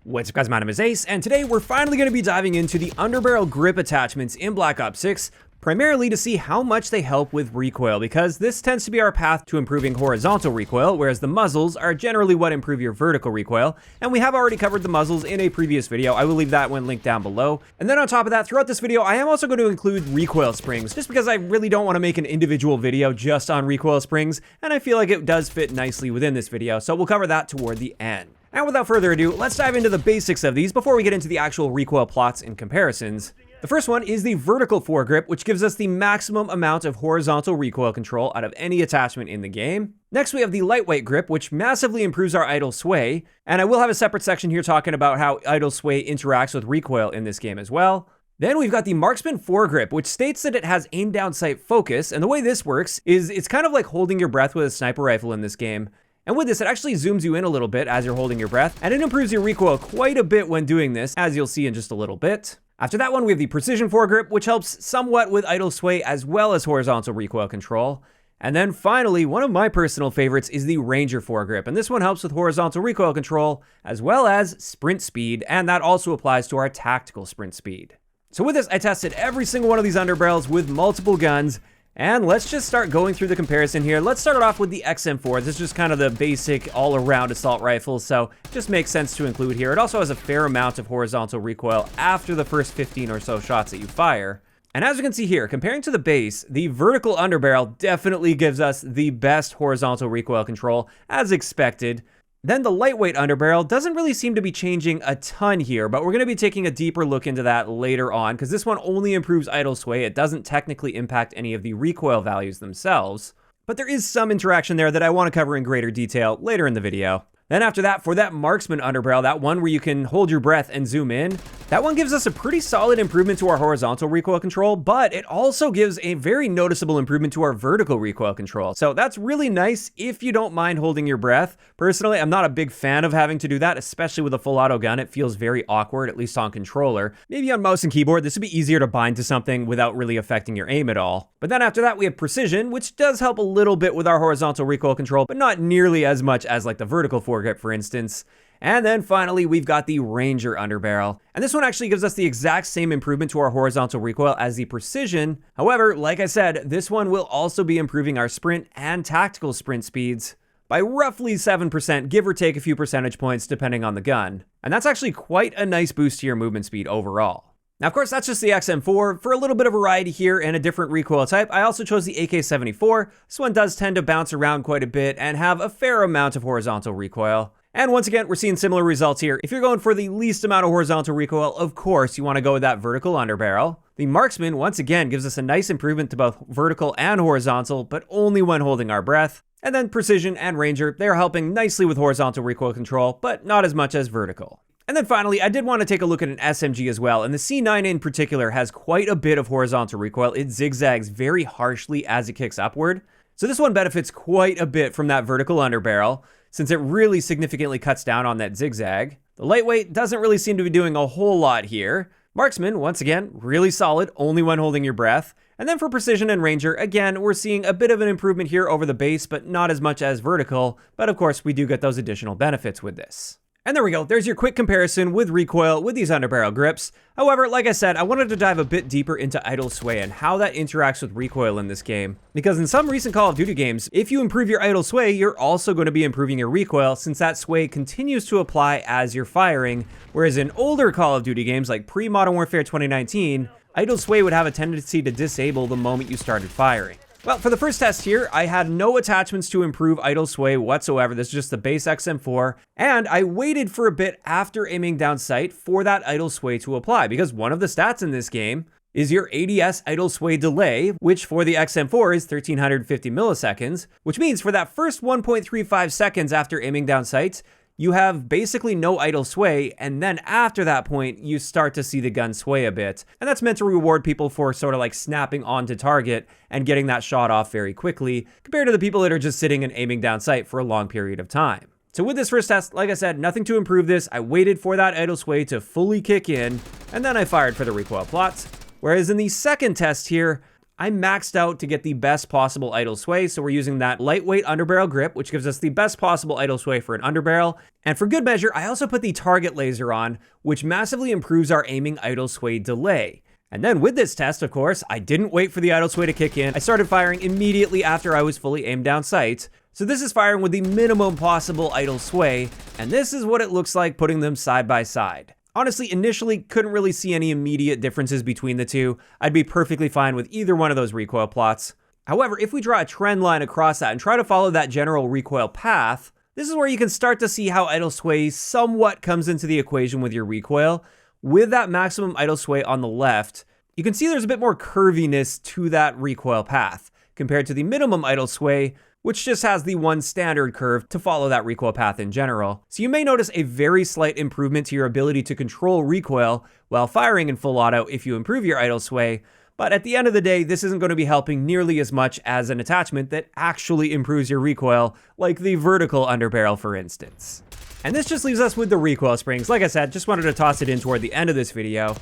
What's up guys, my name is Ace, and today we're finally going to be diving into the underbarrel grip attachments in Black Ops 6, primarily to see how much they help with recoil, because this tends to be our path to improving horizontal recoil, whereas the muzzles are generally what improve your vertical recoil, and we have already covered the muzzles in a previous video. I will leave that one linked down below. And then on top of that, throughout this video, I am also going to include recoil springs, just because I really don't want to make an individual video just on recoil springs, and I feel like it does fit nicely within this video, so we'll cover that toward the end. And without further ado, let's dive into the basics of these before we get into the actual recoil plots and comparisons. The first one is the vertical foregrip, which gives us the maximum amount of horizontal recoil control out of any attachment in the game. Next, we have the lightweight grip, which massively improves our idle sway, and I will have a separate section here talking about how idle sway interacts with recoil in this game as well. Then we've got the marksman foregrip, which states that it has aim down sight focus, and the way this works is it's kind of like holding your breath with a sniper rifle in this game. And with this, it actually zooms you in a little bit as you're holding your breath, and it improves your recoil quite a bit when doing this, as you'll see in just a little bit. After that one, we have the precision foregrip, which helps somewhat with idle sway as well as horizontal recoil control. And then finally, one of my personal favorites is the ranger foregrip, and this one helps with horizontal recoil control as well as sprint speed, and that also applies to our tactical sprint speed. So with this, I tested every single one of these underbarrels with multiple guns, and let's just start going through the comparison here. Let's start it off with the XM4. This is just kind of the basic all-around assault rifle, so it just makes sense to include here. It also has a fair amount of horizontal recoil after the first 15 or so shots that you fire. And as you can see here, comparing to the base, the vertical underbarrel definitely gives us the best horizontal recoil control, as expected. Then the lightweight underbarrel doesn't really seem to be changing a ton here, but we're going to be taking a deeper look into that later on, because this one only improves idle sway. It doesn't technically impact any of the recoil values themselves, but there is some interaction there that I want to cover in greater detail later in the video. Then after that, for that marksman underbarrel, that one where you can hold your breath and zoom in, that one gives us a pretty solid improvement to our horizontal recoil control, but it also gives a very noticeable improvement to our vertical recoil control. So that's really nice if you don't mind holding your breath. Personally, I'm not a big fan of having to do that, especially with a full auto gun. It feels very awkward, at least on controller. Maybe on mouse and keyboard, this would be easier to bind to something without really affecting your aim at all. But then after that, we have precision, which does help a little bit with our horizontal recoil control, but not nearly as much as like the vertical foregrip, for instance. And then finally, we've got the Ranger underbarrel. And this one actually gives us the exact same improvement to our horizontal recoil as the precision. However, like I said, this one will also be improving our sprint and tactical sprint speeds by roughly 7%, give or take a few percentage points depending on the gun. And that's actually quite a nice boost to your movement speed overall. Now, of course, that's just the XM4. For a little bit of variety here and a different recoil type, I also chose the AK-74. This one does tend to bounce around quite a bit and have a fair amount of horizontal recoil. And once again, we're seeing similar results here. If you're going for the least amount of horizontal recoil, of course, you want to go with that vertical underbarrel. The marksman, once again, gives us a nice improvement to both vertical and horizontal, but only when holding our breath. And then precision and ranger, they're helping nicely with horizontal recoil control, but not as much as vertical. And then finally, I did want to take a look at an SMG as well, and the C9 in particular has quite a bit of horizontal recoil. It zigzags very harshly as it kicks upward. So this one benefits quite a bit from that vertical underbarrel, since it really significantly cuts down on that zigzag. The lightweight doesn't really seem to be doing a whole lot here. Marksman, once again, really solid, only when holding your breath. And then for precision and ranger, again, we're seeing a bit of an improvement here over the base, but not as much as vertical. But of course, we do get those additional benefits with this. And there we go, there's your quick comparison with recoil with these underbarrel grips. However, like I said, I wanted to dive a bit deeper into idle sway and how that interacts with recoil in this game. Because in some recent Call of Duty games, if you improve your idle sway, you're also going to be improving your recoil, since that sway continues to apply as you're firing. Whereas in older Call of Duty games like pre-Modern Warfare 2019, idle sway would have a tendency to disable the moment you started firing. Well, for the first test here, I had no attachments to improve idle sway whatsoever. This is just the base XM4, and I waited for a bit after aiming down sight for that idle sway to apply, because one of the stats in this game is your ADS idle sway delay, which for the XM4 is 1350 milliseconds, which means for that first 1.35 seconds after aiming down sight, you have basically no idle sway, and then after that point, you start to see the gun sway a bit. And that's meant to reward people for sort of like snapping onto target and getting that shot off very quickly, compared to the people that are just sitting and aiming down sight for a long period of time. So with this first test, like I said, nothing to improve this. I waited for that idle sway to fully kick in, and then I fired for the recoil plots. Whereas in the second test here, I maxed out to get the best possible idle sway, so we're using that lightweight underbarrel grip, which gives us the best possible idle sway for an underbarrel. And for good measure, I also put the target laser on, which massively improves our aiming idle sway delay. And then with this test, of course, I didn't wait for the idle sway to kick in. I started firing immediately after I was fully aimed down sight. So this is firing with the minimum possible idle sway, and this is what it looks like putting them side by side. Honestly, initially, couldn't really see any immediate differences between the two. I'd be perfectly fine with either one of those recoil plots. However, if we draw a trend line across that and try to follow that general recoil path, this is where you can start to see how idle sway somewhat comes into the equation with your recoil. With that maximum idle sway on the left, you can see there's a bit more curviness to that recoil path compared to the minimum idle sway, which just has the one standard curve to follow that recoil path in general. So you may notice a very slight improvement to your ability to control recoil while firing in full auto if you improve your idle sway, but at the end of the day, this isn't going to be helping nearly as much as an attachment that actually improves your recoil, like the vertical underbarrel, for instance. And this just leaves us with the recoil springs. Like I said, just wanted to toss it in toward the end of this video.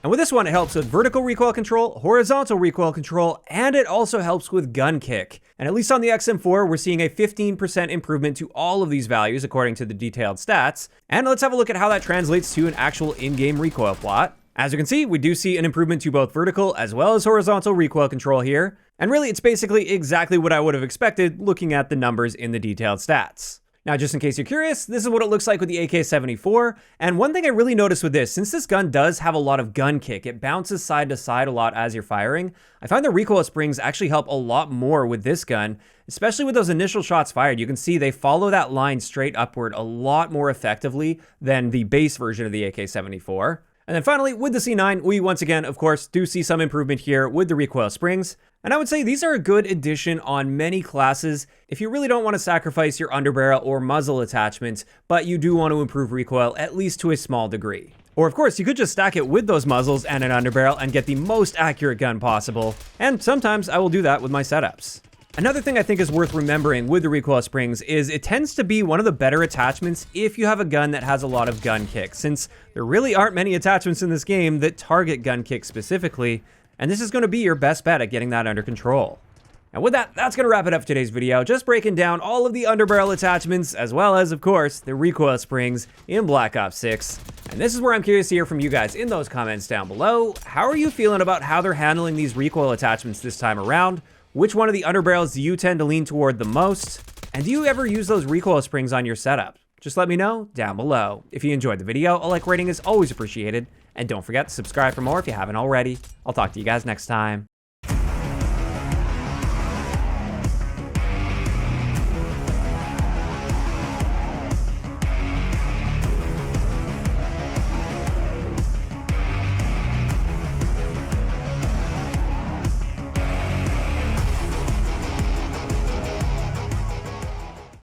And with this one, it helps with vertical recoil control, horizontal recoil control, and it also helps with gun kick. And at least on the XM4, we're seeing a 15% improvement to all of these values according to the detailed stats. And let's have a look at how that translates to an actual in-game recoil plot. As you can see, we do see an improvement to both vertical as well as horizontal recoil control here. And really, it's basically exactly what I would have expected looking at the numbers in the detailed stats. Now, just in case you're curious, this is what it looks like with the AK-74. And one thing I really noticed with this, since this gun does have a lot of gun kick, it bounces side to side a lot as you're firing. I find the recoil springs actually help a lot more with this gun, especially with those initial shots fired. You can see they follow that line straight upward a lot more effectively than the base version of the AK-74. And then finally, with the C9, we once again, of course, do see some improvement here with the recoil springs. And I would say these are a good addition on many classes if you really don't want to sacrifice your underbarrel or muzzle attachments, but you do want to improve recoil at least to a small degree. Or of course, you could just stack it with those muzzles and an underbarrel and get the most accurate gun possible. And sometimes I will do that with my setups. Another thing I think is worth remembering with the recoil springs is it tends to be one of the better attachments if you have a gun that has a lot of gun kick, since there really aren't many attachments in this game that target gun kick specifically, and this is going to be your best bet at getting that under control. And with that, that's going to wrap it up for today's video, just breaking down all of the underbarrel attachments, as well as, of course, the recoil springs in Black Ops 6. And this is where I'm curious to hear from you guys in those comments down below. How are you feeling about how they're handling these recoil attachments this time around? Which one of the underbarrels do you tend to lean toward the most? And do you ever use those recoil springs on your setup? Just let me know down below. If you enjoyed the video, a like rating is always appreciated. And don't forget to subscribe for more if you haven't already. I'll talk to you guys next time.